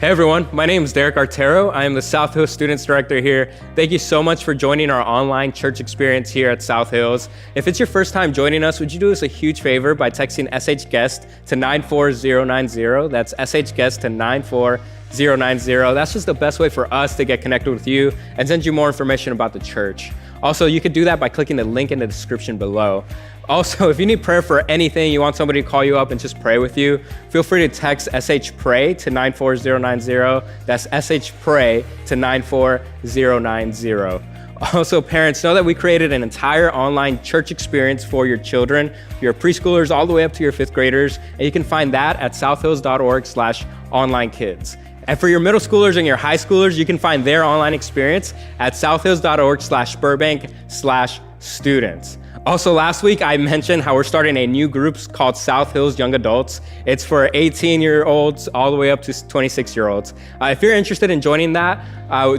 Hey everyone, my name is Derek Artero. I am the South Hills Students Director here. Thank you so much for joining our online church experience here at South Hills. If it's your first time joining us, would you do us a huge favor by texting SHGuest to 94090? That's SHGuest to 94090. That's just the best way for us to get connected with you and send you more information about the church. Also, you could do that by clicking the link in the description below. Also, if you need prayer for anything, you want somebody to call you up and just pray with you, feel free to text SHPRAY to 94090. That's SHPRAY to 94090. Also, parents, know that we created an entire online church experience for your children, your preschoolers all the way up to your fifth graders, and you can find that at southhills.org/onlinekids. And for your middle schoolers and your high schoolers, you can find their online experience at southhills.org/Burbank/students. Also, last week I mentioned how we're starting a new group called South Hills Young Adults. It's for 18-year-olds all the way up to 26-year-olds. If you're interested in joining that,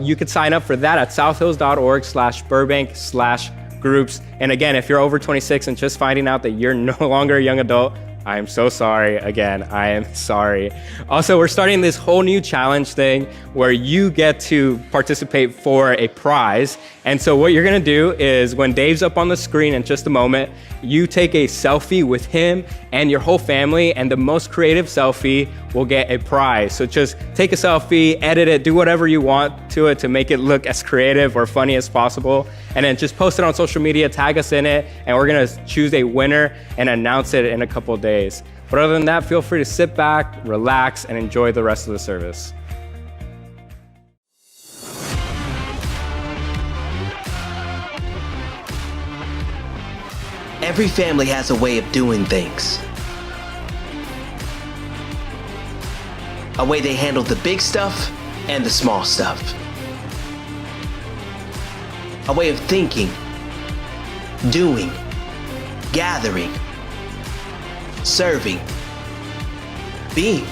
you could sign up for that at southhills.org/Burbank/groups. And again, if you're over 26 and just finding out that you're no longer a young adult, I am so sorry. Again, I am sorry. Also, we're starting this whole new challenge thing where you get to participate for a prize. And so what you're gonna do is when Dave's up on the screen in just a moment, you take a selfie with him and your whole family, and the most creative selfie will get a prize. So just take a selfie, edit it, do whatever you want to it to make it look as creative or funny as possible. And then just post it on social media, tag us in it, and we're gonna choose a winner and announce it in a couple of days. But other than that, feel free to sit back, relax, and enjoy the rest of the service. Every family has a way of doing things. A way they handle the big stuff and the small stuff. A way of thinking, doing, gathering, serving, being.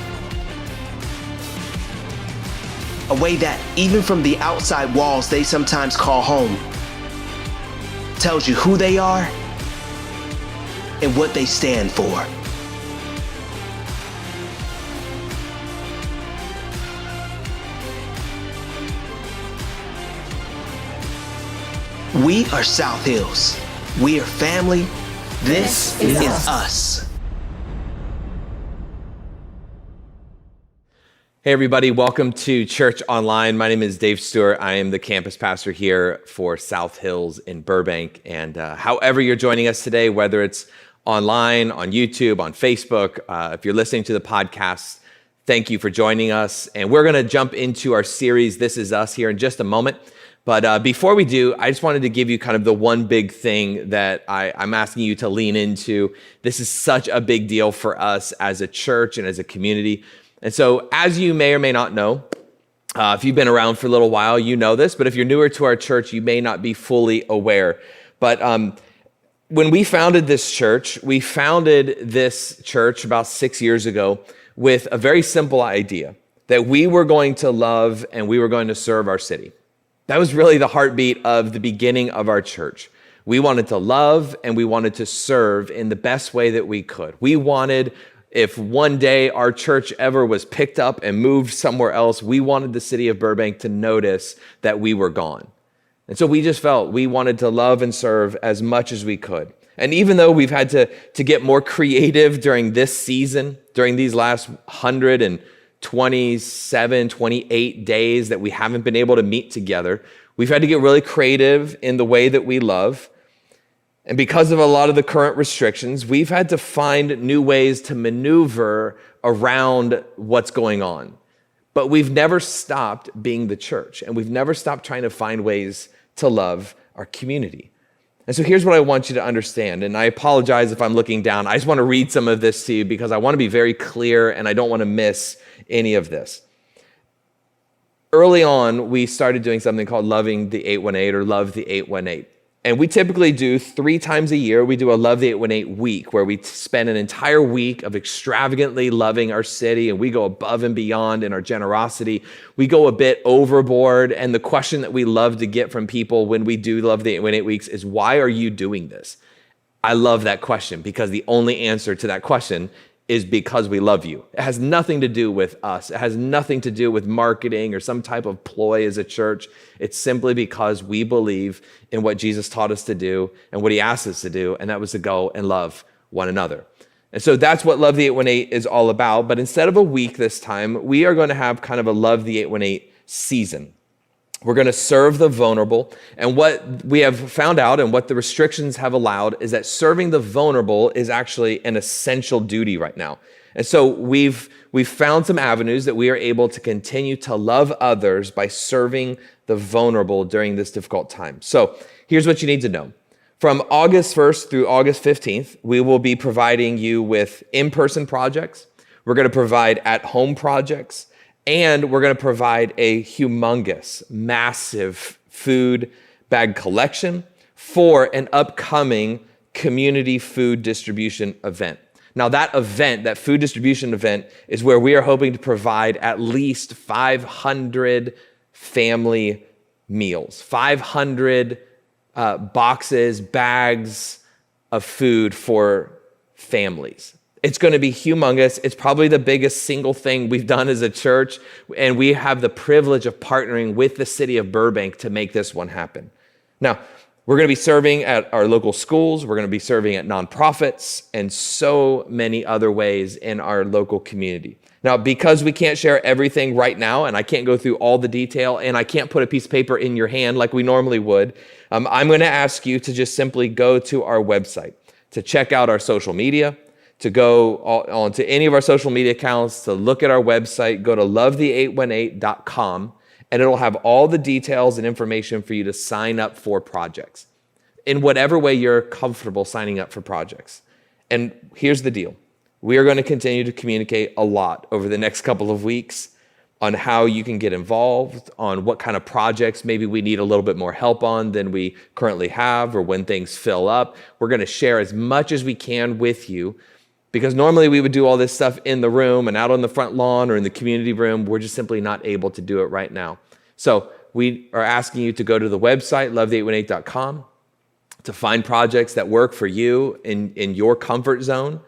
A way that, even from the outside walls they sometimes call home, tells you who they are and what they stand for. We are South Hills. We are family. This is us. Hey everybody, welcome to Church Online. My name is Dave Stewart. I am the campus pastor here for South Hills in Burbank. And however you're joining us today, whether it's online, on YouTube, on Facebook, if you're listening to the podcast, thank you for joining us. And we're gonna jump into our series, This Is Us, here in just a moment. But before we do, I just wanted to give you kind of the one big thing that I'm asking you to lean into. This is such a big deal for us as a church and as a community. And so as you may or may not know, if you've been around for a little while, you know this, but if you're newer to our church, you may not be fully aware. But when we founded this church about 6 years ago with a very simple idea that we were going to love and we were going to serve our city. That was really the heartbeat of the beginning of our church. We wanted to love and we wanted to serve in the best way that we could. We wanted, if one day our church ever was picked up and moved somewhere else, we wanted the city of Burbank to notice that we were gone. And so we just felt we wanted to love and serve as much as we could. And even though we've had to get more creative during this season, during these last 127, 28 days that we haven't been able to meet together, we've had to get really creative in the way that we love. And because of a lot of the current restrictions, we've had to find new ways to maneuver around what's going on. But we've never stopped being the church, and we've never stopped trying to find ways to love our community. And so here's what I want you to understand, and I apologize if I'm looking down. I just want to read some of this to you because I want to be very clear and I don't want to miss any of this. Early on, we started doing something called Loving the 818 or Love the 818. And we typically do 3 times a year, we do a Love the 818 week where we spend an entire week of extravagantly loving our city, and we go above and beyond in our generosity. We go a bit overboard, and the question that we love to get from people when we do Love the 818 weeks is, why are you doing this? I love that question because the only answer to that question is because we love you. It has nothing to do with us. It has nothing to do with marketing or some type of ploy as a church. It's simply because we believe in what Jesus taught us to do and what he asked us to do, and that was to go and love one another. And so that's what Love the 818 is all about. But instead of a week this time, we are going to have kind of a Love the 818 season. We're going to serve the vulnerable. And what we have found out and what the restrictions have allowed is that serving the vulnerable is actually an essential duty right now. And so we've found some avenues that we are able to continue to love others by serving the vulnerable during this difficult time. So here's what you need to know. From August 1st through August 15th, we will be providing you with in-person projects. We're going to provide at-home projects. And we're going to provide a humongous, massive food bag collection for an upcoming community food distribution event. Now, that event, that food distribution event, is where we are hoping to provide at least 500 family meals, 500 boxes, bags of food for families. It's going to be humongous. It's probably the biggest single thing we've done as a church, and we have the privilege of partnering with the city of Burbank to make this one happen. Now, we're going to be serving at our local schools. We're going to be serving at nonprofits and so many other ways in our local community. Now, because we can't share everything right now, and I can't go through all the detail, and I can't put a piece of paper in your hand like we normally would, I'm going to ask you to just simply go to our website, to check out our social media, to go onto any of our social media accounts, to look at our website, go to loveth818.com, and it'll have all the details and information for you to sign up for projects in whatever way you're comfortable signing up for projects. And here's the deal. We are going to continue to communicate a lot over the next couple of weeks on how you can get involved, on what kind of projects maybe we need a little bit more help on than we currently have, or when things fill up. We're going to share as much as we can with you, because normally we would do all this stuff in the room and out on the front lawn or in the community room. We're just simply not able to do it right now. So we are asking you to go to the website, loveth818.com, to find projects that work for you in your comfort zone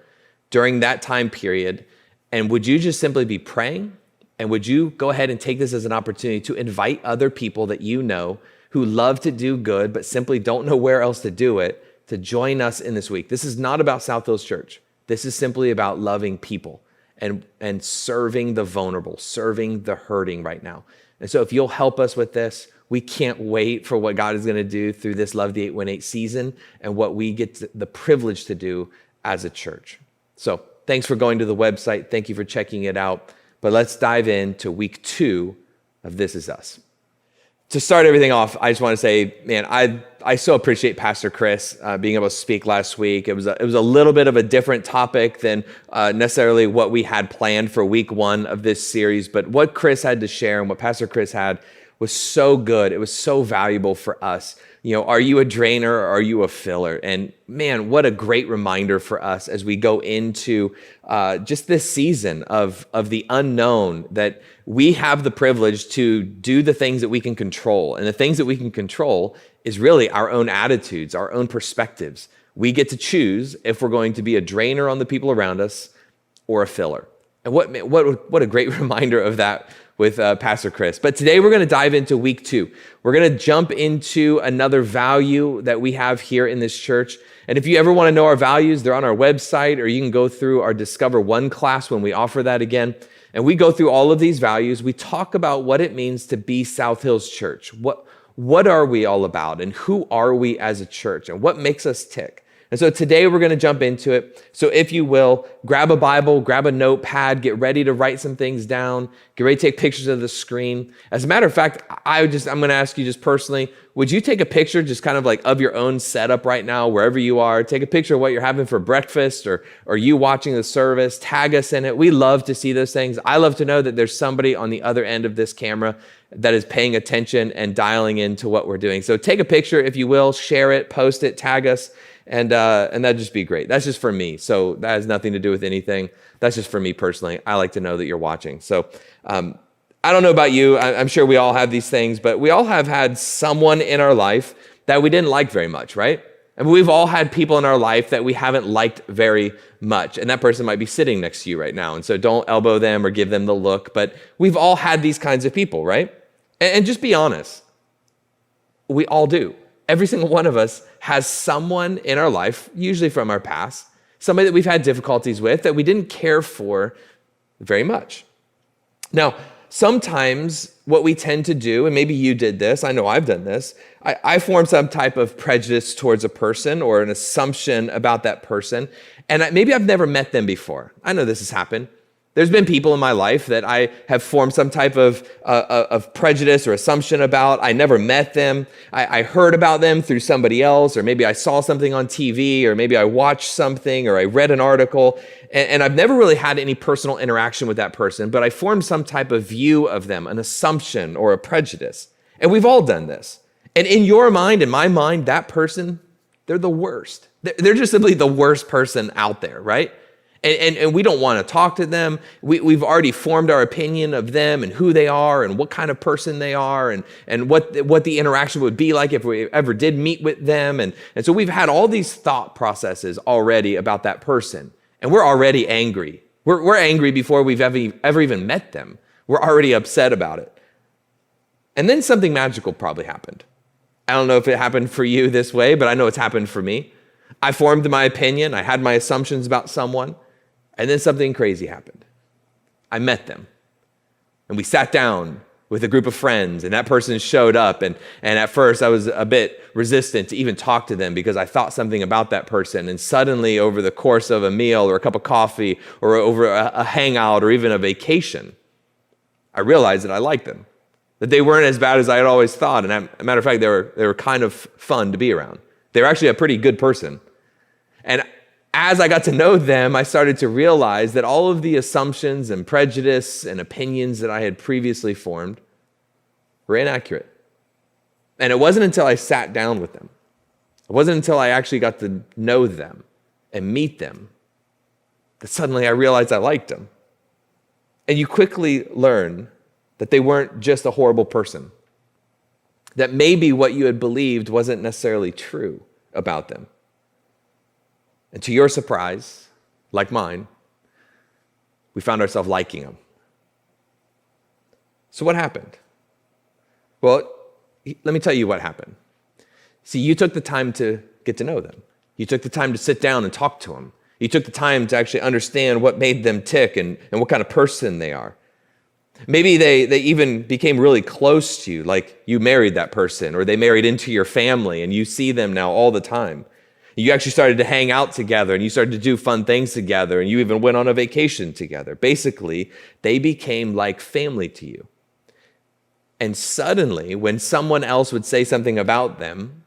during that time period. And would you just simply be praying? And would you go ahead and take this as an opportunity to invite other people that you know who love to do good but simply don't know where else to do it to join us in this week? This is not about South Hills Church. This is simply about loving people and serving the vulnerable, serving the hurting right now. And so if you'll help us with this, we can't wait for what God is going to do through this Love the 818 season and what we get the privilege to do as a church. So thanks for going to the website. Thank you for checking it out. But let's dive into week 2 of This Is Us. To start everything off, I just want to say, man, I so appreciate Pastor Chris being able to speak last week. It was a little bit of a different topic than necessarily what we had planned for week 1 of this series. But what Chris had to share and what Pastor Chris had was so good. It was so valuable for us. You know, are you a drainer or are you a filler? And man, what a great reminder for us as we go into just this season of the unknown, that we have the privilege to do the things that we can control. And the things that we can control is really our own attitudes, our own perspectives. We get to choose if we're going to be a drainer on the people around us or a filler. And what a great reminder of that with Pastor Chris. But today we're going to dive into week 2. We're going to jump into another value that we have here in this church. And if you ever want to know our values, they're on our website, or you can go through our Discover One class when we offer that again. And we go through all of these values. We talk about what it means to be South Hills Church. What are we all about, and who are we as a church, and what makes us tick? And so today we're going to jump into it. So if you will, grab a Bible, grab a notepad, get ready to write some things down, get ready to take pictures of the screen. As a matter of fact, I'm going to ask you just personally, would you take a picture just kind of like of your own setup right now, wherever you are? Take a picture of what you're having for breakfast, or you watching the service. Tag us in it. We love to see those things. I love to know that there's somebody on the other end of this camera that is paying attention and dialing into what we're doing. So take a picture, if you will, share it, post it, tag us. And that'd just be great. That's just for me. So that has nothing to do with anything. That's just for me personally. I like to know that you're watching. So I don't know about you. I'm sure we all have these things, but we all have had someone in our life that we didn't like very much, right? And we've all had people in our life that we haven't liked very much. And that person might be sitting next to you right now. And so don't elbow them or give them the look. But we've all had these kinds of people, right? And just be honest. We all do. Every single one of us has someone in our life, usually from our past, somebody that we've had difficulties with that we didn't care for very much. Now, sometimes what we tend to do, and maybe you did this, I know I've done this, I form some type of prejudice towards a person or an assumption about that person, and maybe I've never met them before. I know this has happened. There's been people in my life that I have formed some type of prejudice or assumption about. I never met them. I heard about them through somebody else, or maybe I saw something on TV, or maybe I watched something, or I read an article, and I've never really had any personal interaction with that person, but I formed some type of view of them, an assumption or a prejudice. And we've all done this. And in your mind, in my mind, that person, they're the worst. They're just simply the worst person out there, right? And we don't want to talk to them. We've already formed our opinion of them and who they are and what kind of person they are and what the interaction would be like if we ever did meet with them. And so we've had all these thought processes already about that person. And we're already angry. We're angry before we've ever even met them. We're already upset about it. And then something magical probably happened. I don't know if it happened for you this way, but I know it's happened for me. I formed my opinion. I had my assumptions about someone. And then something crazy happened. I met them. And we sat down with a group of friends, and that person showed up. And at first, I was a bit resistant to even talk to them because I thought something about that person. And suddenly, over the course of a meal or a cup of coffee or over a hangout or even a vacation, I realized that I liked them, that they weren't as bad as I had always thought. And as a matter of fact, they were kind of fun to be around. They were actually a pretty good person. And as I got to know them, I started to realize that all of the assumptions and prejudice and opinions that I had previously formed were inaccurate. And it wasn't until I sat down with them, it wasn't until I actually got to know them and meet them, that suddenly I realized I liked them. And you quickly learn that they weren't just a horrible person, that maybe what you had believed wasn't necessarily true about them. And to your surprise, like mine, we found ourselves liking them. So what happened? Well, let me tell you what happened. See, you took the time to get to know them. You took the time to sit down and talk to them. You took the time to actually understand what made them tick and what kind of person they are. Maybe they even became really close to you, like you married that person, or they married into your family and you see them now all the time. You actually started to hang out together and you started to do fun things together and you even went on a vacation together. Basically, they became like family to you. And suddenly, when someone else would say something about them,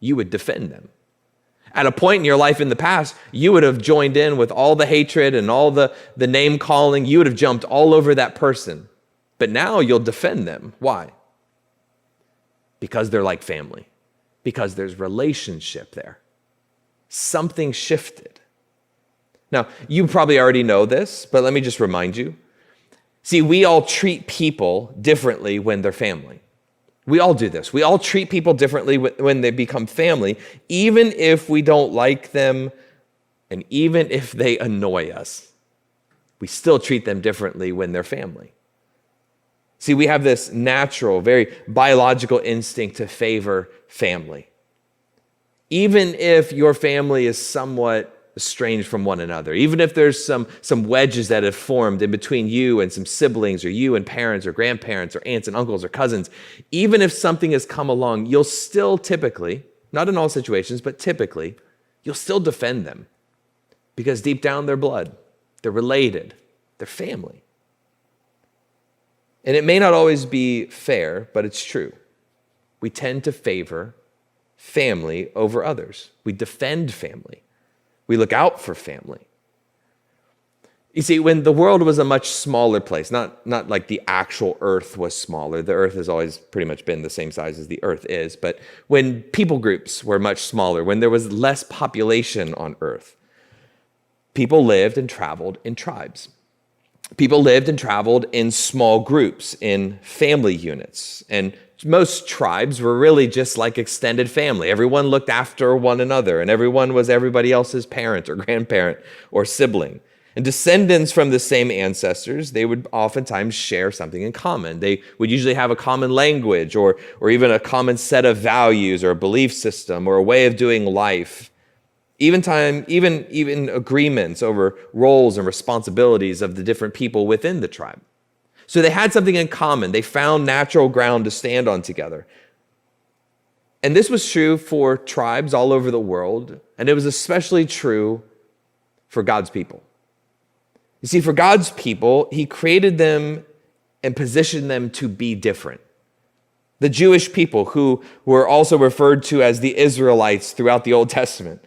you would defend them. At a point in your life in the past, you would have joined in with all the hatred and all the name calling. You would have jumped all over that person. But now you'll defend them. Why? Because they're like family. Because there's relationship there. Something shifted. Now, you probably already know this, but let me just remind you. See, we all treat people differently when they're family. We all do this. We all treat people differently when they become family, even if we don't like them and even if they annoy us. We still treat them differently when they're family. See, we have this natural, very biological instinct to favor family. Even if your family is somewhat estranged from one another, even if there's some wedges that have formed in between you and some siblings, or you and parents or grandparents or aunts and uncles or cousins, even if something has come along, you'll still typically, not in all situations, but typically, you'll still defend them because deep down they're blood, they're related, they're family. And it may not always be fair, but it's true. We tend to favor family over others. We defend family. We look out for family. You see, when the world was a much smaller place, not like the actual earth was smaller. The earth has always pretty much been the same size as the earth is. But when people groups were much smaller, when there was less population on earth, people lived and traveled in tribes. People lived and traveled in small groups, in family units. And Most tribes were really just like extended family. Everyone looked after one another, and everyone was everybody else's parent or grandparent or sibling. And descendants from the same ancestors, they would oftentimes share something in common. They would usually have a common language or even a common set of values or a belief system or a way of doing life. Even agreements over roles and responsibilities of the different people within the tribe. So they had something in common. They found natural ground to stand on together. And this was true for tribes all over the world, and it was especially true for God's people. You see, for God's people, he created them and positioned them to be different. The Jewish people, who were also referred to as the Israelites throughout the Old Testament,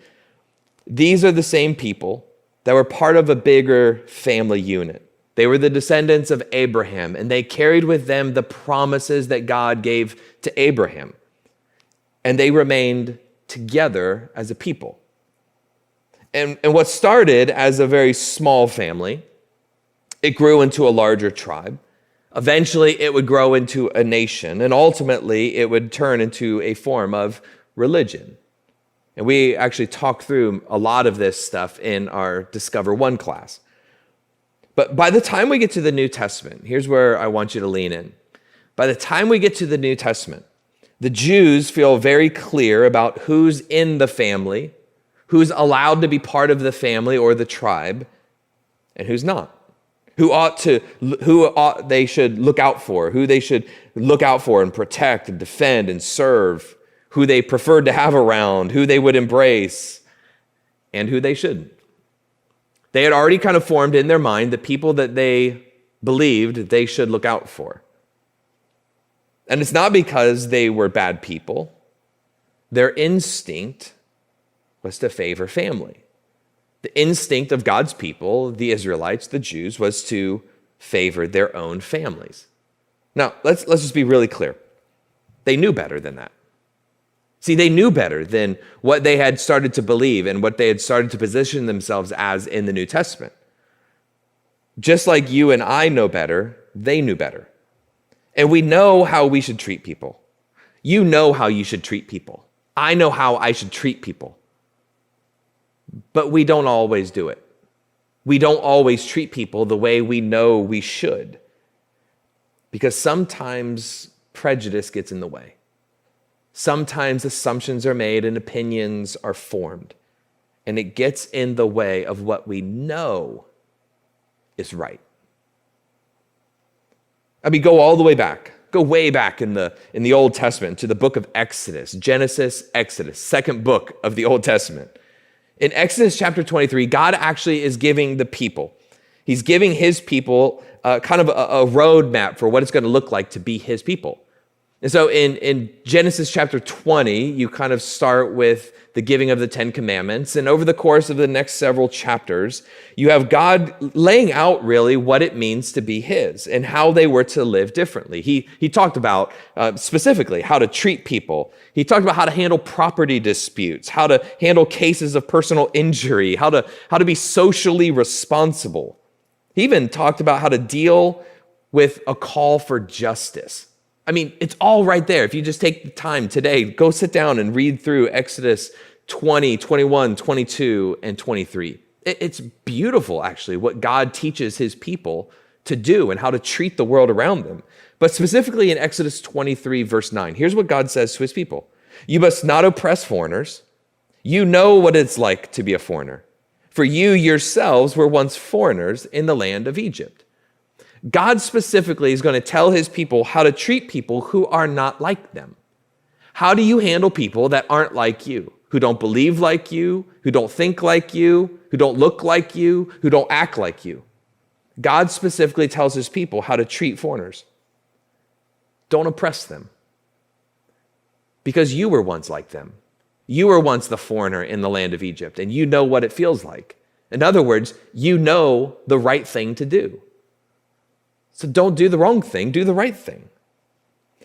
these are the same people that were part of a bigger family unit. They were the descendants of Abraham, and they carried with them the promises that God gave to Abraham. And they remained together as a people. And what started as a very small family, it grew into a larger tribe. Eventually, it would grow into a nation, and ultimately, it would turn into a form of religion. And we actually talked through a lot of this stuff in our Discover One class. But by the time we get to the New Testament, here's where I want you to lean in. By the time we get to the New Testament, the Jews feel very clear about who's in the family, who's allowed to be part of the family or the tribe, and who's not. Who they should look out for, who they should look out for and protect and defend and serve, who they preferred to have around, who they would embrace, and who they shouldn't. They had already kind of formed in their mind the people that they believed they should look out for. And it's not because they were bad people. Their instinct was to favor family. The instinct of God's people, the Israelites, the Jews, was to favor their own families. Now, let's just be really clear. They knew better than that. See, they knew better than what they had started to believe and what they had started to position themselves as in the New Testament. Just like you and I know better, they knew better. And we know how we should treat people. You know how you should treat people. I know how I should treat people. But we don't always do it. We don't always treat people the way we know we should. Because sometimes prejudice gets in the way. Sometimes assumptions are made and opinions are formed, and it gets in the way of what we know is right. I mean, go all the way back. Go way back in the Old Testament to the book of Exodus, Genesis, Exodus, second book of the Old Testament. In Exodus chapter 23, God actually is giving the people. He's giving his people kind of a roadmap for what it's going to look like to be his people. And so in Genesis chapter 20, you kind of start with the giving of the Ten Commandments. And over the course of the next several chapters, you have God laying out really what it means to be his and how they were to live differently. He talked about specifically how to treat people. He talked about how to handle property disputes, how to handle cases of personal injury, how to be socially responsible. He even talked about how to deal with a call for justice. I mean, it's all right there. If you just take the time today, go sit down and read through Exodus 20, 21, 22, and 23. It's beautiful, actually, what God teaches his people to do and how to treat the world around them. But specifically in Exodus 23, verse 9, here's what God says to his people. You must not oppress foreigners. You know what it's like to be a foreigner. For you yourselves were once foreigners in the land of Egypt. God specifically is going to tell his people how to treat people who are not like them. How do you handle people that aren't like you, who don't believe like you, who don't think like you, who don't look like you, who don't act like you? God specifically tells his people how to treat foreigners. Don't oppress them. Because you were once like them. You were once the foreigner in the land of Egypt, and you know what it feels like. In other words, you know the right thing to do. So don't do the wrong thing, do the right thing.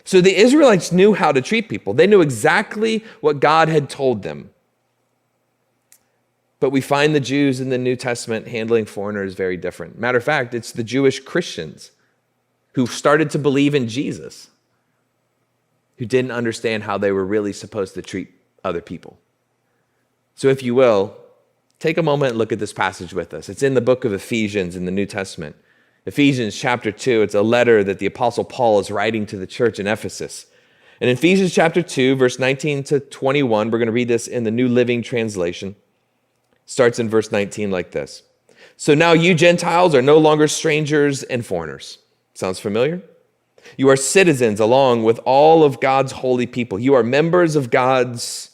So the Israelites knew how to treat people. They knew exactly what God had told them. But we find the Jews in the New Testament handling foreigners very different. Matter of fact, it's the Jewish Christians who started to believe in Jesus who didn't understand how they were really supposed to treat other people. So if you will, take a moment and look at this passage with us. It's in the book of Ephesians in the New Testament. Ephesians chapter 2, it's a letter that the Apostle Paul is writing to the church in Ephesus. And in Ephesians chapter 2, verse 19 to 21, we're going to read this in the New Living Translation. Starts in verse 19 like this. So now you Gentiles are no longer strangers and foreigners. Sounds familiar? You are citizens along with all of God's holy people. You are members of God's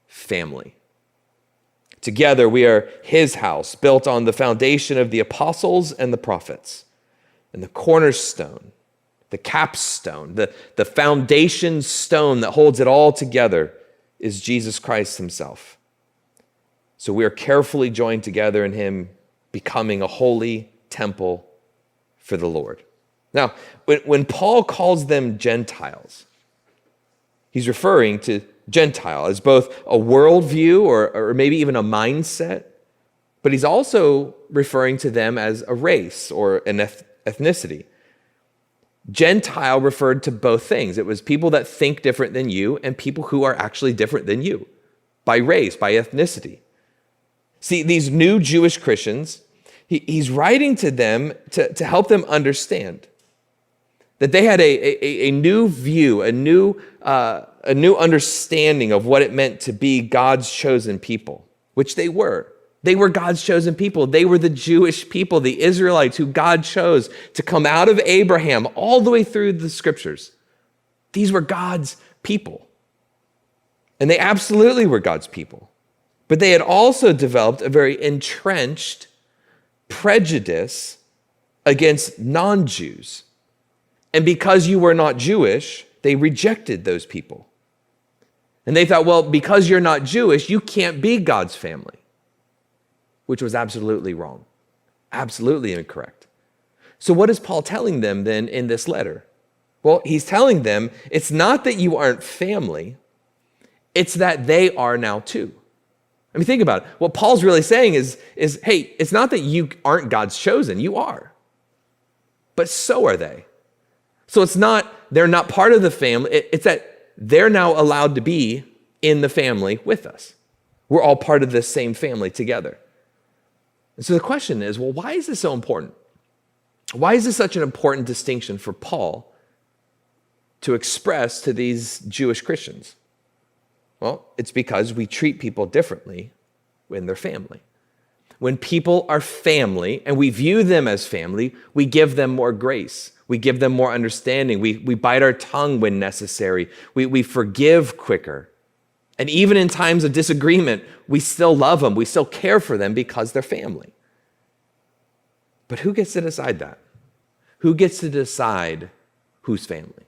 family. Together we are his house, built on the foundation of the apostles and the prophets. And the cornerstone, the capstone, the foundation stone that holds it all together is Jesus Christ himself. So we are carefully joined together in him, becoming a holy temple for the Lord. Now, when Paul calls them Gentiles, he's referring to Gentile as both a worldview or maybe even a mindset, but he's also referring to them as a race or an ethnicity. Gentile referred to both things. It was people that think different than you and people who are actually different than you by race, by ethnicity. See, these new Jewish Christians, he's writing to them to help them understand that they had a new view, a new understanding of what it meant to be God's chosen people, which they were. They were God's chosen people. They were the Jewish people, the Israelites who God chose to come out of Abraham all the way through the scriptures. These were God's people. And they absolutely were God's people. But they had also developed a very entrenched prejudice against non-Jews. And because you were not Jewish, they rejected those people. And they thought, well, because you're not Jewish, you can't be God's family, which was absolutely wrong, absolutely incorrect. So what is Paul telling them then in this letter? Well, he's telling them it's not that you aren't family, it's that they are now too. I mean, think about it. What Paul's really saying is, hey, it's not that you aren't God's chosen, you are. But so are they. So it's not, they're not part of the family, it's that they're now allowed to be in the family with us. We're all part of this same family together. And so the question is, well, why is this so important? Why is this such an important distinction for Paul to express to these Jewish Christians? Well, it's because we treat people differently when they're family. When people are family and we view them as family, we give them more grace. We give them more understanding. We bite our tongue when necessary. We forgive quicker. And even in times of disagreement, we still love them. We still care for them because they're family. But who gets to decide that? Who gets to decide who's family?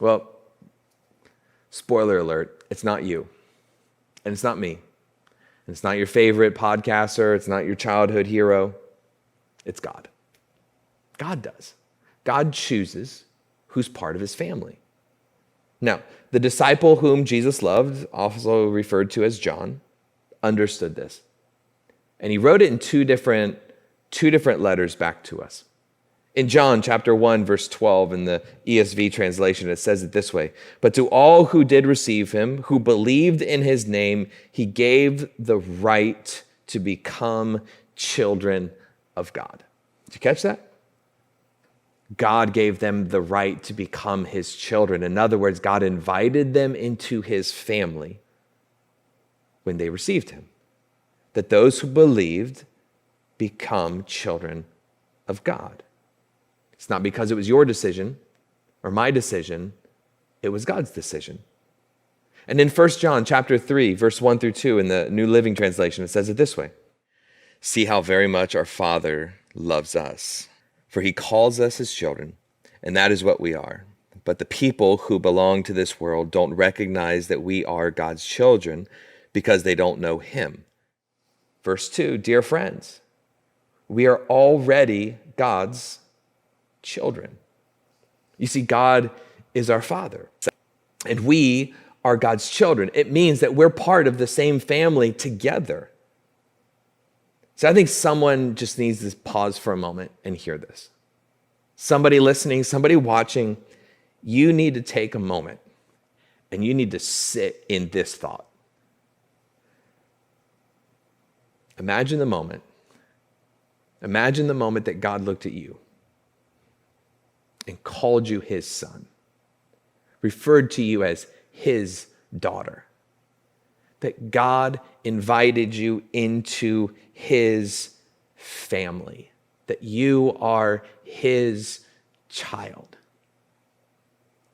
Well, spoiler alert, it's not you. And it's not me. And it's not your favorite podcaster. It's not your childhood hero. It's God. God does. God chooses who's part of his family. Now, the disciple whom Jesus loved, also referred to as John, understood this. And he wrote it in two different letters back to us. In John chapter 1, verse 12, in the ESV translation, it says it this way: "But to all who did receive him, who believed in his name, he gave the right to become children of God." Did you catch that? God gave them the right to become his children. In other words, God invited them into his family when they received him. That those who believed become children of God. It's not because it was your decision or my decision, it was God's decision. And in 1 John chapter 3, verse 1 through 2 in the New Living Translation, it says it this way: "See how very much our Father loves us. For he calls us his children, and that is what we are. But the people who belong to this world don't recognize that we are God's children because they don't know him." Verse 2, dear friends, we are already God's children. You see, God is our Father, and we are God's children. It means that we're part of the same family together. So I think someone just needs to pause for a moment and hear this. Somebody listening, somebody watching, you need to take a moment and you need to sit in this thought. Imagine the moment. Imagine the moment that God looked at you and called you his son, referred to you as his daughter, that God invited you into his family, that you are his child.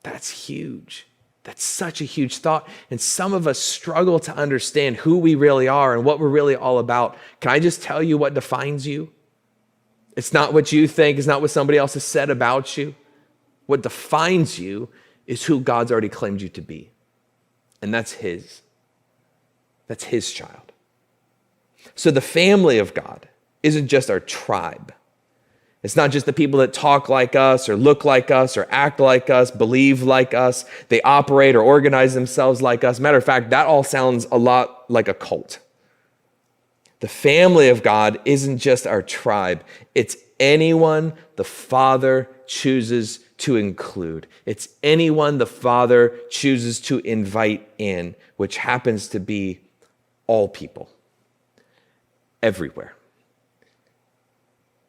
That's huge. That's such a huge thought. And some of us struggle to understand who we really are and what we're really all about. Can I just tell you what defines you? It's not what you think. It's not what somebody else has said about you. What defines you is who God's already claimed you to be. And that's his. That's his child. So the family of God isn't just our tribe. It's not just the people that talk like us or look like us or act like us, believe like us. They operate or organize themselves like us. Matter of fact, that all sounds a lot like a cult. The family of God isn't just our tribe. It's anyone the Father chooses to include. It's anyone the Father chooses to invite in, which happens to be all people, everywhere.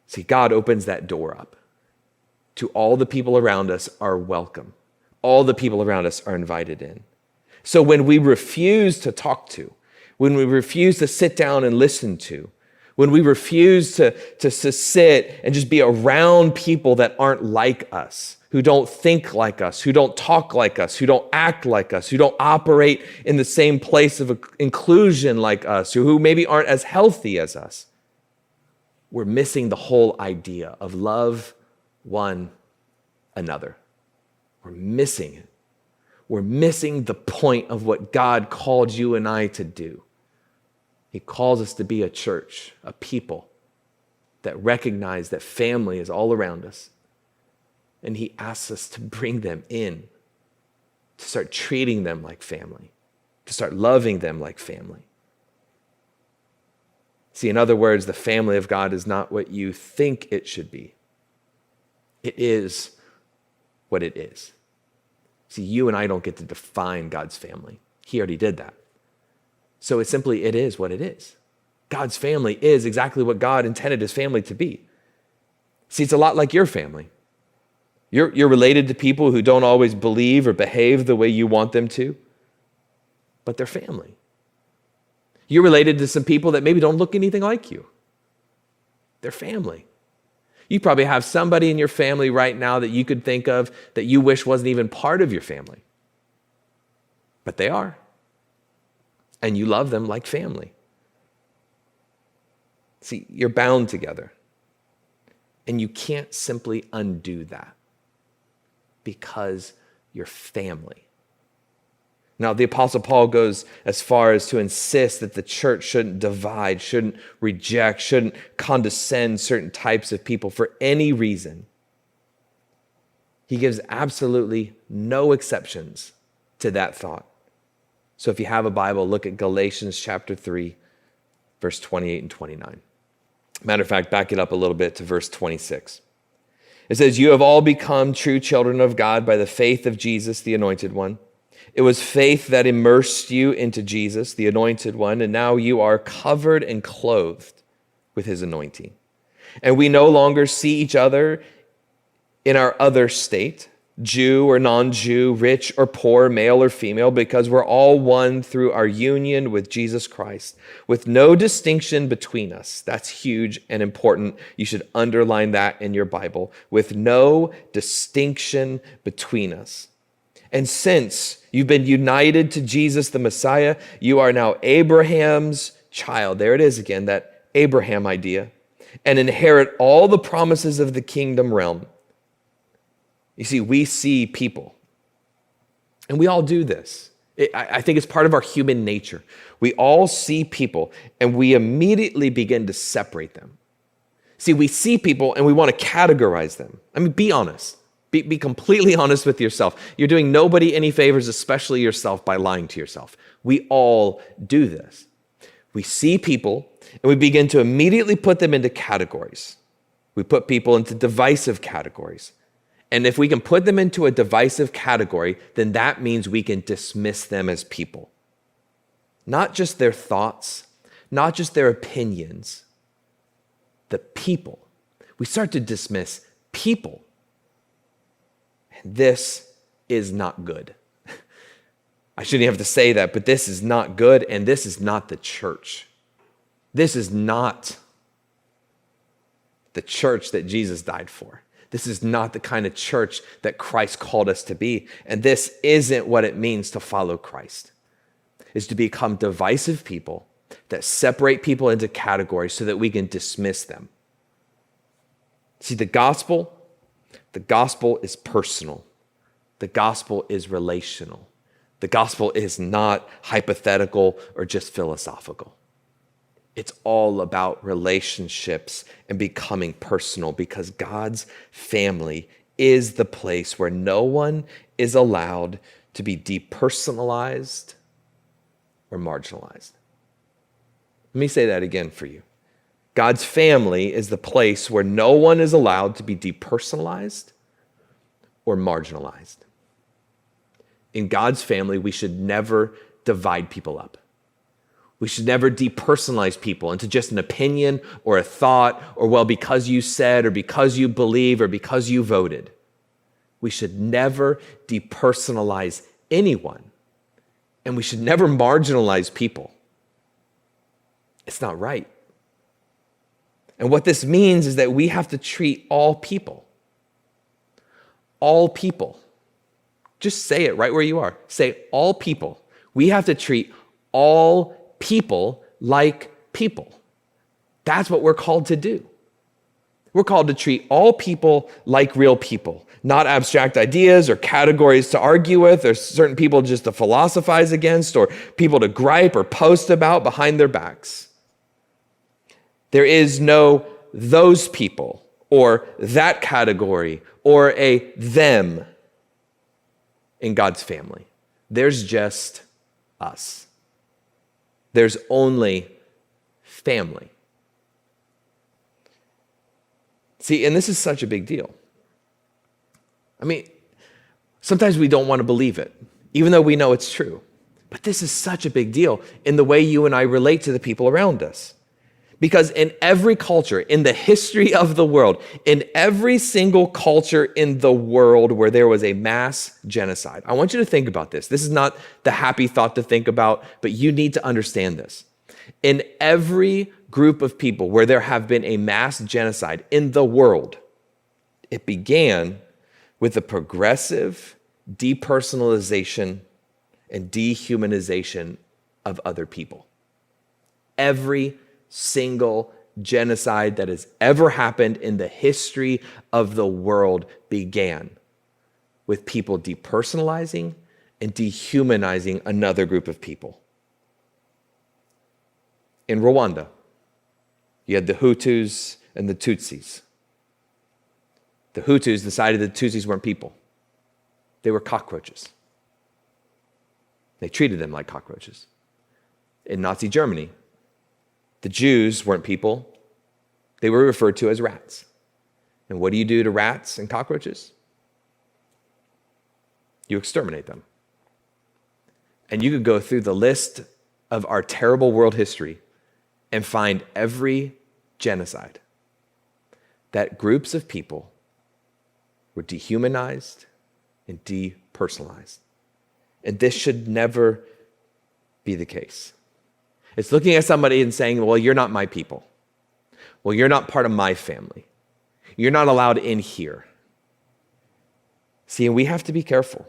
See, God opens that door up to all the people around us are welcome. All the people around us are invited in. So when we refuse to talk to, when we refuse to sit down and listen to, when we refuse to sit and just be around people that aren't like us, who don't think like us, who don't talk like us, who don't act like us, who don't operate in the same place of inclusion like us, or who maybe aren't as healthy as us, we're missing the whole idea of love one another. We're missing it. We're missing the point of what God called you and I to do. He calls us to be a church, a people that recognize that family is all around us. And he asks us to bring them in, to start treating them like family, to start loving them like family. See, in other words, the family of God is not what you think it should be. It is what it is. See, you and I don't get to define God's family. He already did that. So it is what it is. God's family is exactly what God intended his family to be. See, it's a lot like your family. You're related to people who don't always believe or behave the way you want them to, but they're family. You're related to some people that maybe don't look anything like you. They're family. You probably have somebody in your family right now that you could think of that you wish wasn't even part of your family. But they are. And you love them like family. See, you're bound together. And you can't simply undo that because you're family. Now, the Apostle Paul goes as far as to insist that the church shouldn't divide, shouldn't reject, shouldn't condescend certain types of people for any reason. He gives absolutely no exceptions to that thought. So if you have a Bible, look at Galatians chapter 3, verse 28 and 29. Matter of fact, back it up a little bit to verse 26. It says, "You have all become true children of God by the faith of Jesus, the Anointed One. It was faith that immersed you into Jesus, the Anointed One, and now you are covered and clothed with his anointing. And we no longer see each other in our other state, Jew or non-Jew, rich or poor, male or female, because we're all one through our union with Jesus Christ, with no distinction between us." That's huge and important. You should underline that in your Bible. With no distinction between us. And since you've been united to Jesus the Messiah, you are now Abraham's child. There it is again, that Abraham idea. And inherit all the promises of the kingdom realm. You see, we see people. And we all do this. I think it's part of our human nature. We all see people and we immediately begin to separate them. See, we see people and we want to categorize them. I mean, be honest. Be completely honest with yourself. You're doing nobody any favors, especially yourself, by lying to yourself. We all do this. We see people and we begin to immediately put them into categories. We put people into divisive categories. And if we can put them into a divisive category, then that means we can dismiss them as people. Not just their thoughts, not just their opinions, the people. We start to dismiss people. And this is not good. I shouldn't have to say that, but this is not good, and this is not the church. This is not the church that Jesus died for. This is not the kind of church that Christ called us to be. And this isn't what it means to follow Christ. It's to become divisive people that separate people into categories so that we can dismiss them. See, the gospel is personal. The gospel is relational. The gospel is not hypothetical or just philosophical. It's all about relationships and becoming personal, because God's family is the place where no one is allowed to be depersonalized or marginalized. Let me say that again for you. God's family is the place where no one is allowed to be depersonalized or marginalized. In God's family, we should never divide people up. We should never depersonalize people into just an opinion or a thought, or, well, because you said, or because you believe, or because you voted. We should never depersonalize anyone, and we should never marginalize people. It's not right. And what this means is that we have to treat all people. Just say it right where you are. Say all people. We have to treat all people like people. That's what we're called to do. We're called to treat all people like real people, not abstract ideas or categories to argue with, or certain people just to philosophize against, or people to gripe or post about behind their backs. There is no those people or that category or a them in God's family. There's just us. There's only family. See, and this is such a big deal. I mean, sometimes we don't want to believe it, even though we know it's true. But this is such a big deal in the way you and I relate to the people around us. Because in every culture, in the history of the world, in every single culture in the world where there was a mass genocide, I want you to think about this. This is not the happy thought to think about, but you need to understand this. In every group of people where there have been a mass genocide in the world, it began with the progressive depersonalization and dehumanization of other people. Every single genocide that has ever happened in the history of the world began with people depersonalizing and dehumanizing another group of people. In Rwanda, you had the Hutus and the Tutsis. The Hutus decided that the Tutsis weren't people. They were cockroaches. They treated them like cockroaches. In Nazi Germany, the Jews weren't people. They were referred to as rats. And what do you do to rats and cockroaches? You exterminate them. And you could go through the list of our terrible world history and find every genocide that groups of people were dehumanized and depersonalized. And this should never be the case. It's looking at somebody and saying, well, you're not my people. Well, you're not part of my family. You're not allowed in here. See, and we have to be careful.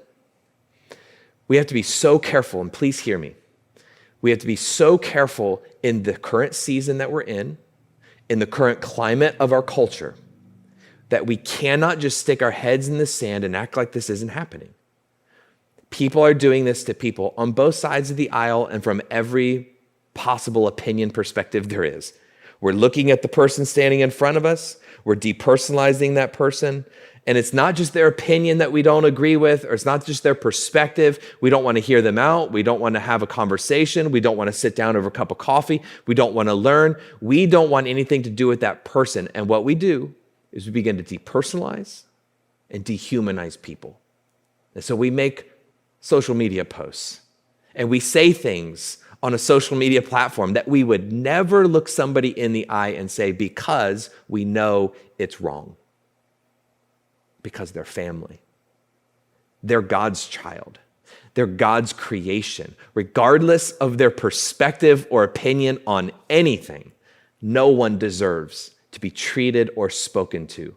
We have to be so careful, and please hear me. We have to be so careful in the current season that we're in the current climate of our culture, that we cannot just stick our heads in the sand and act like this isn't happening. People are doing this to people on both sides of the aisle and from every possible opinion perspective there is. We're looking at the person standing in front of us. We're depersonalizing that person. And it's not just their opinion that we don't agree with, or it's not just their perspective. We don't want to hear them out. We don't want to have a conversation. We don't want to sit down over a cup of coffee. We don't want to learn. We don't want anything to do with that person. And what we do is we begin to depersonalize and dehumanize people. And so we make social media posts and we say things on a social media platform that we would never look somebody in the eye and say because we know it's wrong. Because they're family. They're God's child. They're God's creation. Regardless of their perspective or opinion on anything, no one deserves to be treated or spoken to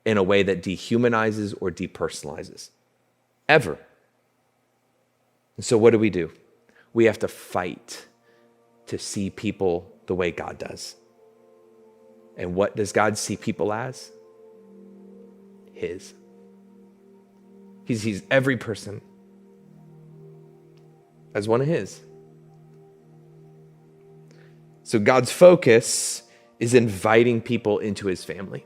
in a way that dehumanizes or depersonalizes. Ever. And so what do? We have to fight to see people the way God does. And what does God see people as? His. He sees every person as one of his. So God's focus is inviting people into his family,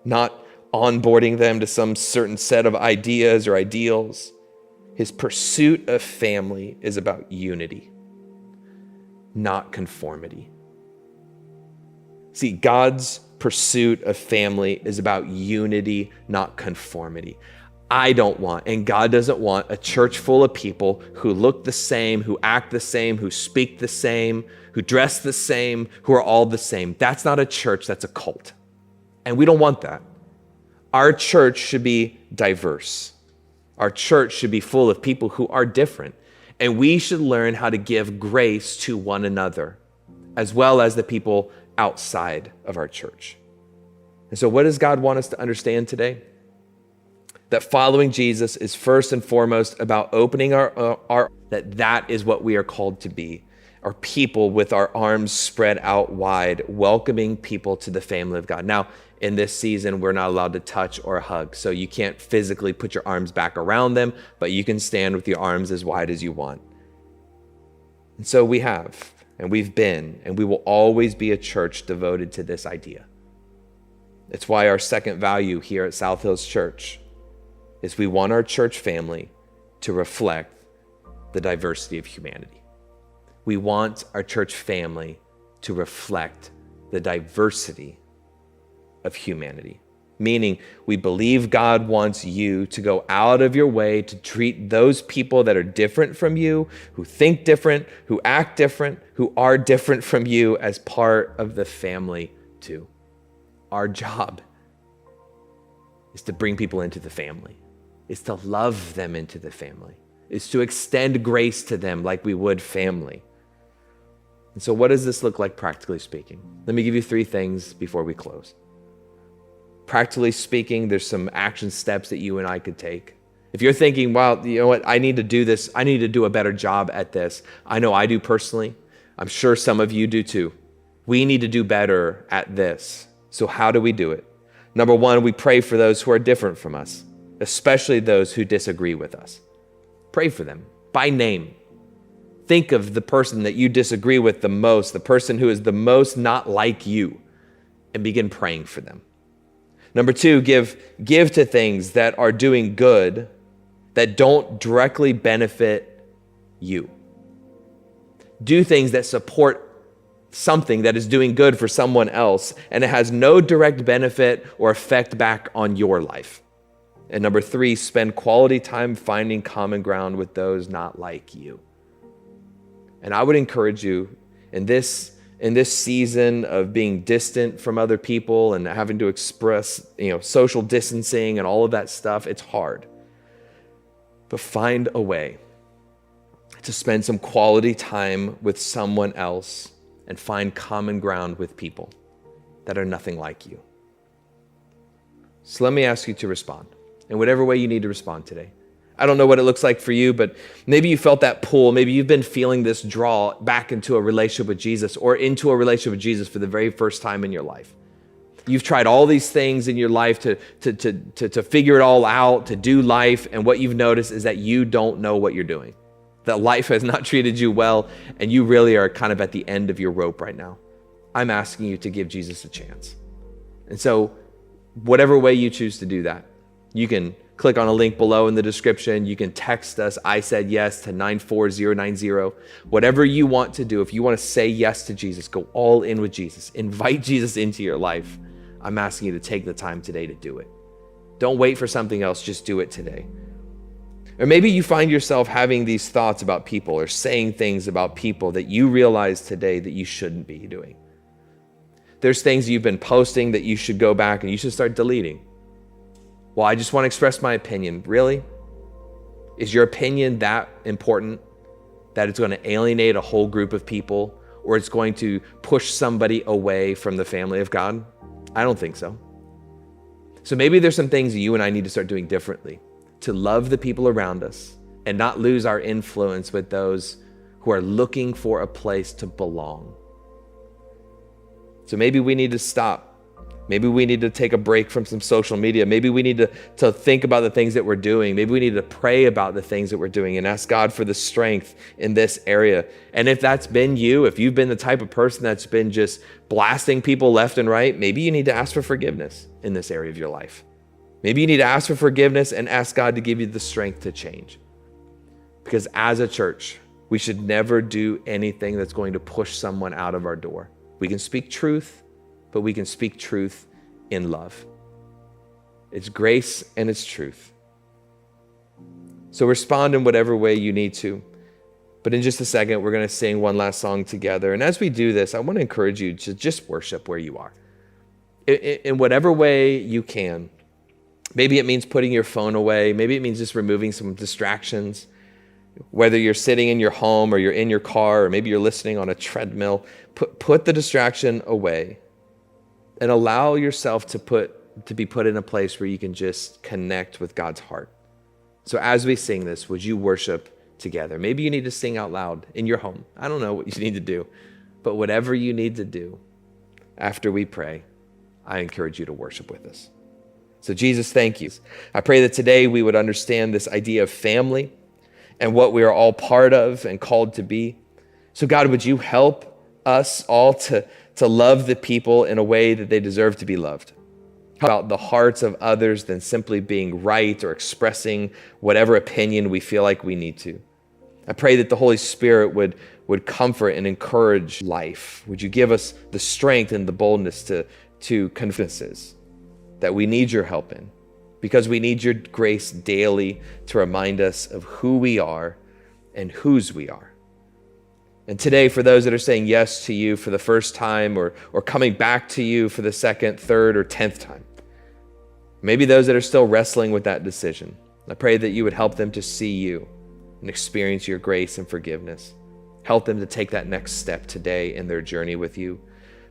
not onboarding them to some certain set of ideas or ideals. His pursuit of family is about unity, not conformity. See, God's pursuit of family is about unity, not conformity. I don't want, and God doesn't want, a church full of people who look the same, who act the same, who speak the same, who dress the same, who are all the same. That's not a church, that's a cult. And we don't want that. Our church should be diverse. Our church should be full of people who are different. And we should learn how to give grace to one another, as well as the people outside of our church. And so what does God want us to understand today? That following Jesus is first and foremost about opening that is what we are called to be. Our people with our arms spread out wide, welcoming people to the family of God. Now, in this season, we're not allowed to touch or hug, so you can't physically put your arms back around them, but you can stand with your arms as wide as you want. And so we have, and we've been, and we will always be a church devoted to this idea. It's why our second value here at South Hills Church is we want our church family to reflect the diversity of humanity. We want our church family to reflect the diversity of humanity. Meaning, we believe God wants you to go out of your way to treat those people that are different from you, who think different, who act different, who are different from you as part of the family too. Our job is to bring people into the family, is to love them into the family, is to extend grace to them like we would family. And so what does this look like practically speaking? Let me give you 3 things before we close. Practically speaking, there's some action steps that you and I could take. If you're thinking, wow, you know what, I need to do this, I need to do a better job at this. I know I do personally. I'm sure some of you do too. We need to do better at this. So how do we do it? Number 1, we pray for those who are different from us, especially those who disagree with us. Pray for them by name. Think of the person that you disagree with the most, the person who is the most not like you, and begin praying for them. Number 2, give to things that are doing good, that don't directly benefit you. Do things that support something that is doing good for someone else, and it has no direct benefit or effect back on your life. And number 3, spend quality time finding common ground with those not like you. And I would encourage you in this season of being distant from other people and having to express, social distancing and all of that stuff, it's hard. But find a way to spend some quality time with someone else and find common ground with people that are nothing like you. So let me ask you to respond in whatever way you need to respond today. I don't know what it looks like for you, but maybe you felt that pull. Maybe you've been feeling this draw back into a relationship with Jesus or into a relationship with Jesus for the very first time in your life. You've tried all these things in your life to figure it all out, to do life, and what you've noticed is that you don't know what you're doing. That life has not treated you well, and you really are kind of at the end of your rope right now. I'm asking you to give Jesus a chance. And so, whatever way you choose to do that, you can click on a link below in the description. You can text us, I said yes, to 94090. Whatever you want to do, if you want to say yes to Jesus, go all in with Jesus. Invite Jesus into your life. I'm asking you to take the time today to do it. Don't wait for something else, just do it today. Or maybe you find yourself having these thoughts about people or saying things about people that you realize today that you shouldn't be doing. There's things you've been posting that you should go back and you should start deleting. Well, I just want to express my opinion. Really? Is your opinion that important that it's going to alienate a whole group of people, or it's going to push somebody away from the family of God? I don't think so. So maybe there's some things you and I need to start doing differently to love the people around us and not lose our influence with those who are looking for a place to belong. So maybe we need to stop. Maybe we need to take a break from some social media. Maybe we need to think about the things that we're doing. Maybe we need to pray about the things that we're doing and ask God for the strength in this area. And if that's been you, if you've been the type of person that's been just blasting people left and right, maybe you need to ask for forgiveness in this area of your life. Maybe you need to ask for forgiveness and ask God to give you the strength to change. Because as a church, we should never do anything that's going to push someone out of our door. We can speak truth, but we can speak truth in love. It's grace and it's truth. So respond in whatever way you need to. But in just a second, we're going to sing one last song together. And as we do this, I want to encourage you to just worship where you are. In whatever way you can. Maybe it means putting your phone away. Maybe it means just removing some distractions. Whether you're sitting in your home or you're in your car, or maybe you're listening on a treadmill, put the distraction away and allow yourself to be put in a place where you can just connect with God's heart. So as we sing this, would you worship together? Maybe you need to sing out loud in your home. I don't know what you need to do, but whatever you need to do after we pray, I encourage you to worship with us. So Jesus, thank you. I pray that today we would understand this idea of family and what we are all part of and called to be. So God, would you help us all to love the people in a way that they deserve to be loved? About the hearts of others than simply being right or expressing whatever opinion we feel like we need to. I pray that the Holy Spirit would comfort and encourage life. Would you give us the strength and the boldness to confess that we need your help in, because we need your grace daily to remind us of who we are and whose we are. And today, for those that are saying yes to you for the first time or coming back to you for the second, third, or 10th time, maybe those that are still wrestling with that decision, I pray that you would help them to see you and experience your grace and forgiveness. Help them to take that next step today in their journey with you.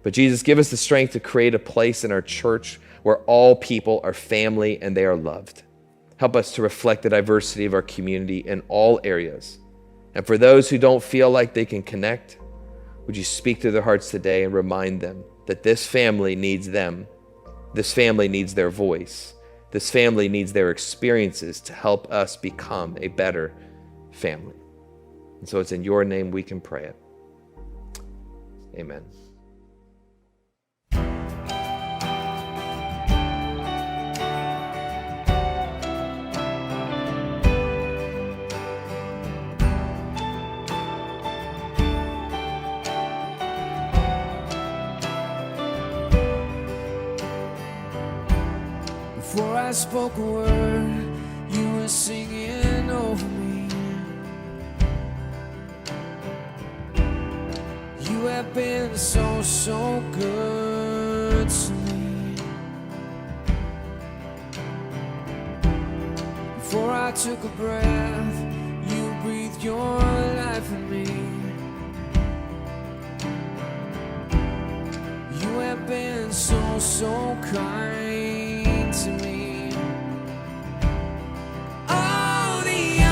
But Jesus, give us the strength to create a place in our church where all people are family and they are loved. Help us to reflect the diversity of our community in all areas. And for those who don't feel like they can connect, would you speak to their hearts today and remind them that this family needs them. This family needs their voice. This family needs their experiences to help us become a better family. And so it's in your name we can pray it. Amen. Before I spoke a word, you were singing over me. You have been so, so good to me. Before I took a breath, you breathed your life in me. You have been so, so kind to me. Oh, the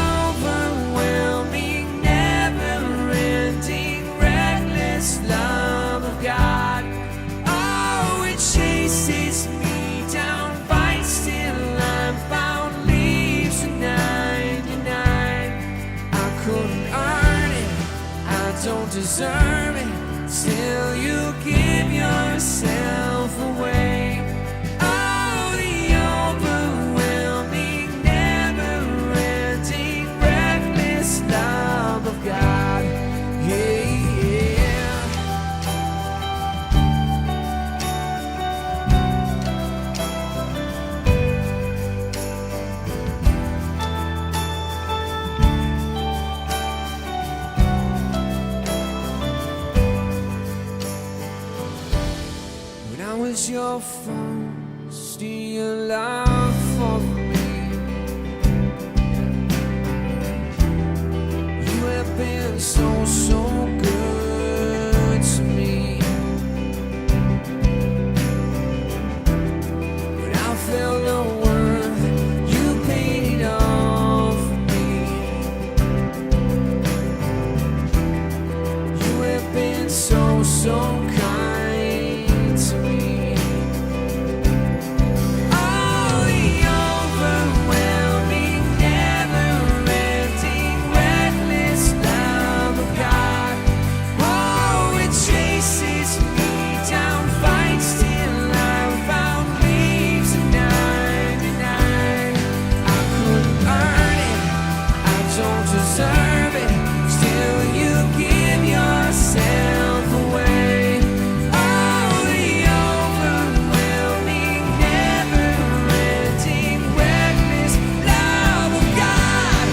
overwhelming, never-ending, reckless love of God. Oh, it chases me down, fights till I'm found, leaves at 99. I couldn't earn it, I don't deserve it, still you give yourself away. your phone, steal your love for me. You have been so, so good to me. When I felt no worth, you paid it all for me. You have been so, so kind to me. Oh, the overwhelming, never-ending, reckless love of God. Oh, it chases me down, fights till I'm found, leaves at 99. I couldn't earn it, I don't deserve it, still you give yourself away. Oh, the overwhelming, never-ending, reckless love of God.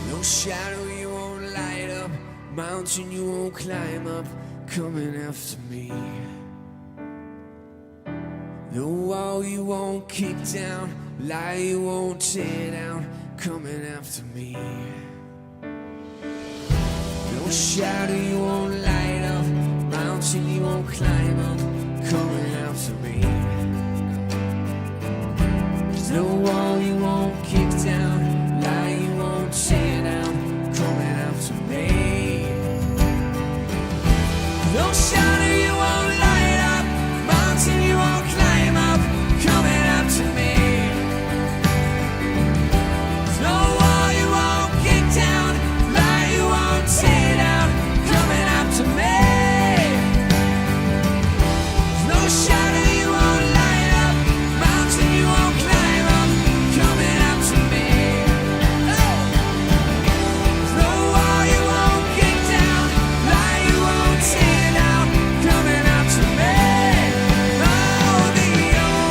No shadow you won't light up, mountain you won't climb up, coming after me. No wall you won't kick down, lie you won't tear down, coming after me. No shadow you won't light up, mountain you won't climb up, coming after me. There's no wall you won't kick down, lie you won't tear down, coming after me. No shadow you won't light up, mountain you won't climb up, coming after me. There's no wall you won't kick down, lie you won't tear down, coming after me. There's no shadow you won't light up, mountain you won't climb up, coming after me. There's no wall you won't kick down, lie you won't tear down, coming after me. Oh, the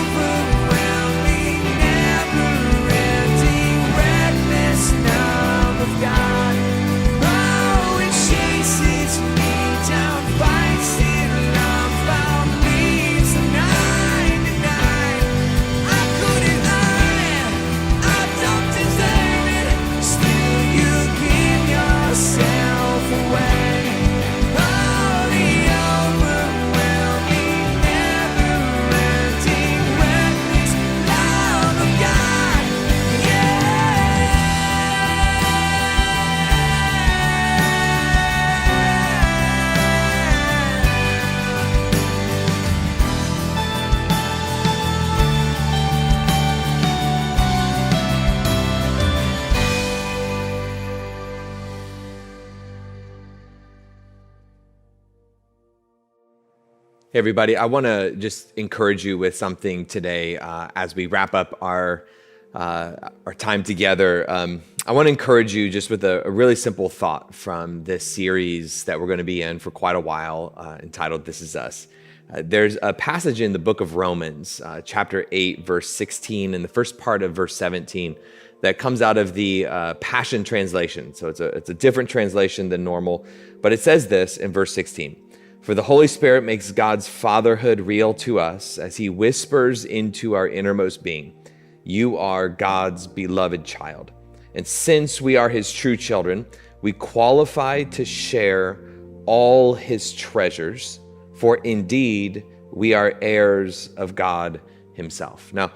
overwhelming, never-ending, reckless love of God. Oh, it chases me down, fights till I'm found, leaves the 99. I couldn't earn it, I don't deserve it, still you give yourself away. Oh, the overwhelming, never-ending, reckless love of God. Hey, everybody, I want to just encourage you with something today as we wrap up our time together. I want to encourage you just with a really simple thought from this series that we're going to be in for quite a while, entitled This Is Us. There's a passage in the book of Romans, chapter 8, verse 16, and the first part of verse 17 that comes out of the Passion Translation. So it's a different translation than normal, but it says this in verse 16. For the Holy Spirit makes God's fatherhood real to us as he whispers into our innermost being, you are God's beloved child. And since we are his true children, we qualify to share all his treasures, for indeed we are heirs of God himself. Now,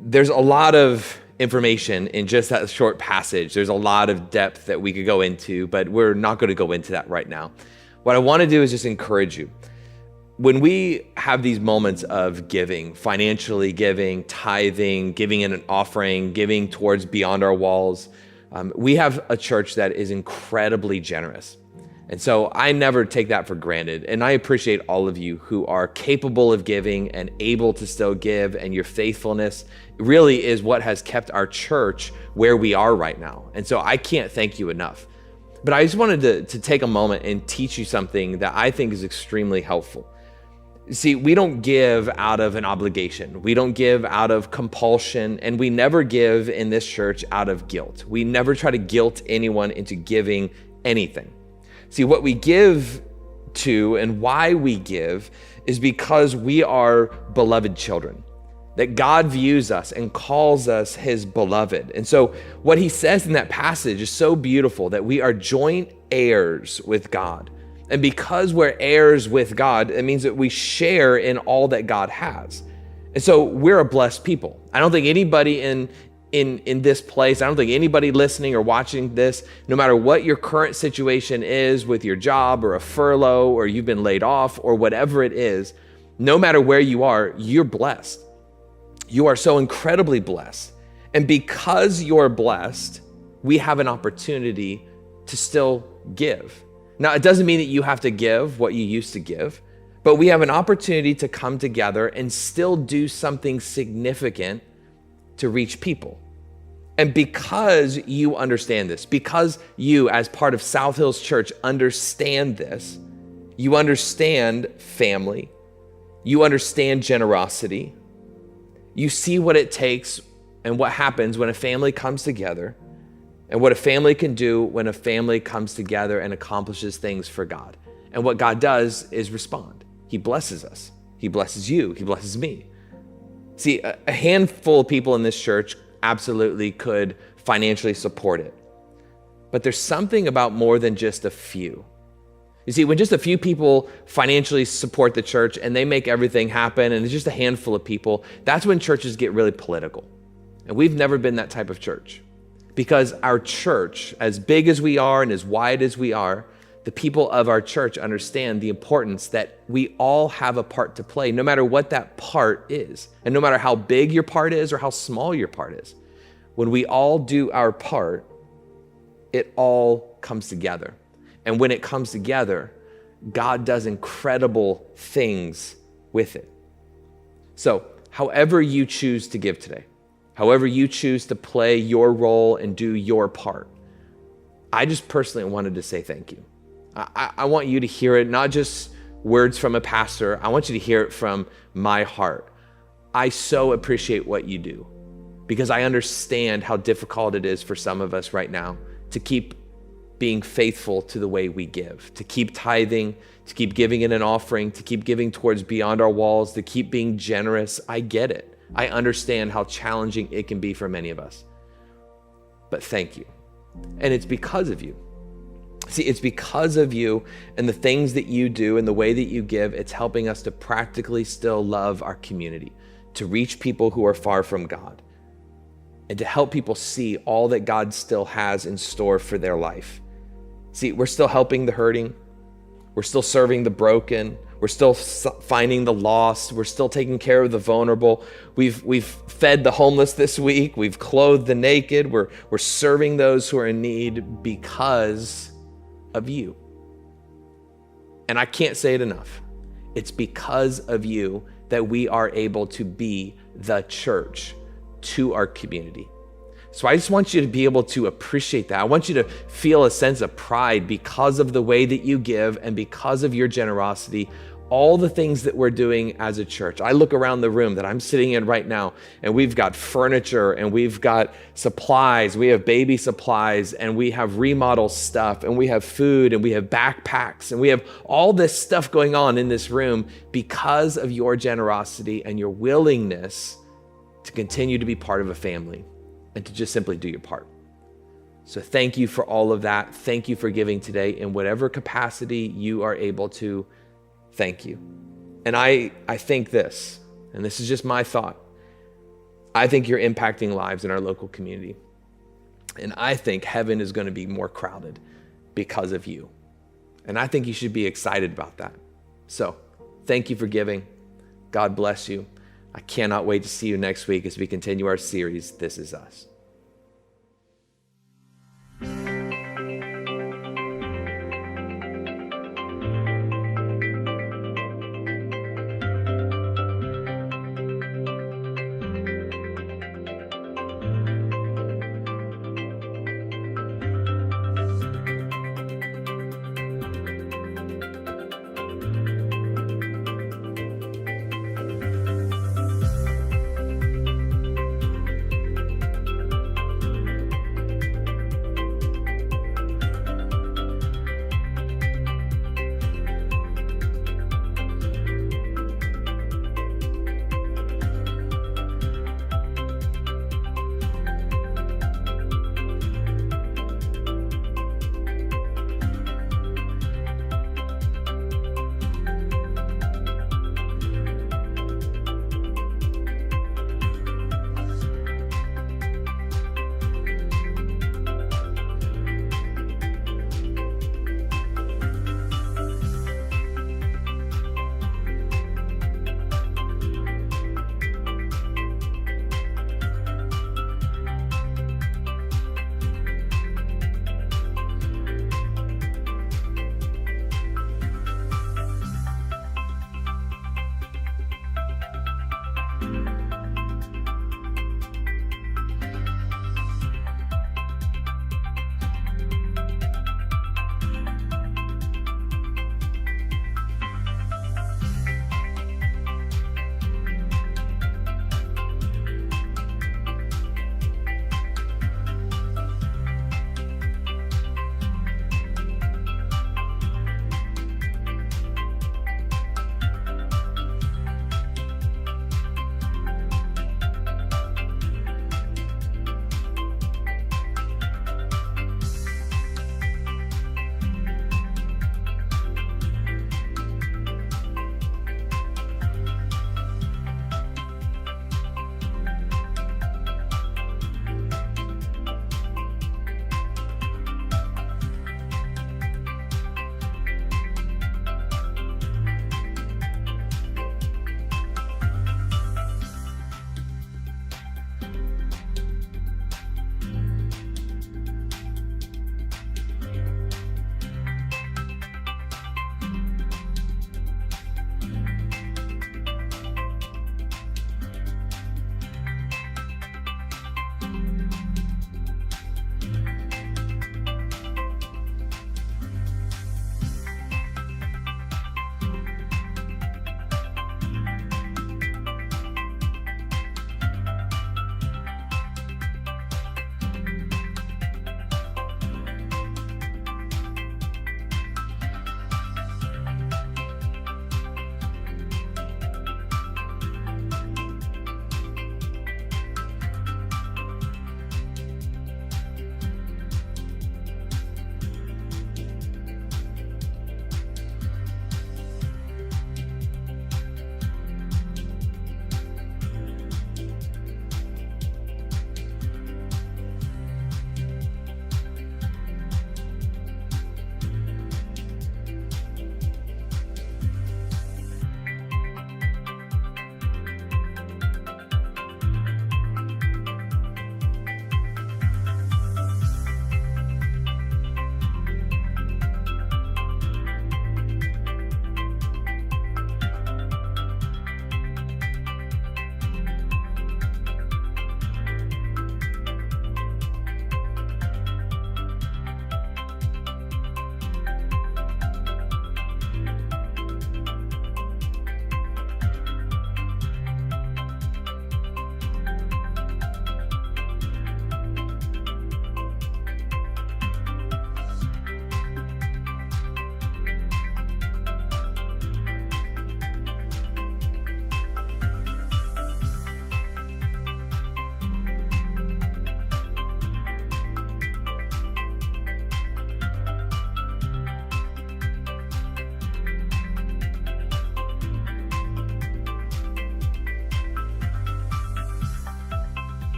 there's a lot of information in just that short passage. There's a lot of depth that we could go into, but we're not going to go into that right now. What I want to do is just encourage you. When we have these moments of giving, financially giving, tithing, giving in an offering, giving towards beyond our walls, we have a church that is incredibly generous. And so I never take that for granted. And I appreciate all of you who are capable of giving and able to still give, and your faithfulness really is what has kept our church where we are right now. And so I can't thank you enough. But I just wanted to take a moment and teach you something that I think is extremely helpful. See, we don't give out of an obligation. We don't give out of compulsion, and we never give in this church out of guilt. We never try to guilt anyone into giving anything. See, what we give to and why we give is because we are beloved children, that God views us and calls us his beloved. And so what he says in that passage is so beautiful, that we are joint heirs with God. And because we're heirs with God, it means that we share in all that God has. And so we're a blessed people. I don't think anybody in this place, I don't think anybody listening or watching this, no matter what your current situation is with your job or a furlough or you've been laid off or whatever it is, no matter where you are, you're blessed. You are so incredibly blessed. And because you're blessed, we have an opportunity to still give. Now, it doesn't mean that you have to give what you used to give, but we have an opportunity to come together and still do something significant to reach people. And because you understand this, because you, as part of South Hills Church, understand this, you understand family, you understand generosity, you see what it takes and what happens when a family comes together, and what a family can do when a family comes together and accomplishes things for God. And what God does is respond. He blesses us. He blesses you. He blesses me. See, a handful of people in this church absolutely could financially support it. But there's something about more than just a few. You see, when just a few people financially support the church and they make everything happen and it's just a handful of people, that's when churches get really political. And we've never been that type of church. Because our church, as big as we are and as wide as we are, the people of our church understand the importance that we all have a part to play, no matter what that part is, and no matter how big your part is or how small your part is. When we all do our part, it all comes together. And when it comes together, God does incredible things with it. So, however you choose to give today, however you choose to play your role and do your part, I just personally wanted to say thank you. I want you to hear it, not just words from a pastor. I want you to hear it from my heart. I so appreciate what you do, because I understand how difficult it is for some of us right now to keep being faithful to the way we give, to keep tithing, to keep giving in an offering, to keep giving towards beyond our walls, to keep being generous. I get it. I understand how challenging it can be for many of us. But thank you. And it's because of you. See, it's because of you and the things that you do and the way that you give, it's helping us to practically still love our community, to reach people who are far from God, and to help people see all that God still has in store for their life. See, we're still helping the hurting. We're still serving the broken. We're still finding the lost. We're still taking care of the vulnerable. We've fed the homeless this week. We've clothed the naked. We're serving those who are in need because of you. And I can't say it enough. It's because of you that we are able to be the church to our community. So I just want you to be able to appreciate that. I want you to feel a sense of pride because of the way that you give and because of your generosity, all the things that we're doing as a church. I look around the room that I'm sitting in right now, and we've got furniture and we've got supplies. We have baby supplies and we have remodel stuff and we have food and we have backpacks and we have all this stuff going on in this room because of your generosity and your willingness to continue to be part of a family and to just simply do your part. So thank you for all of that. Thank you for giving today in whatever capacity you are able to. Thank you. And I think this, and this is just my thought, I think you're impacting lives in our local community. And I think heaven is going to be more crowded because of you. And I think you should be excited about that. So thank you for giving. God bless you. I cannot wait to see you next week as we continue our series, This Is Us.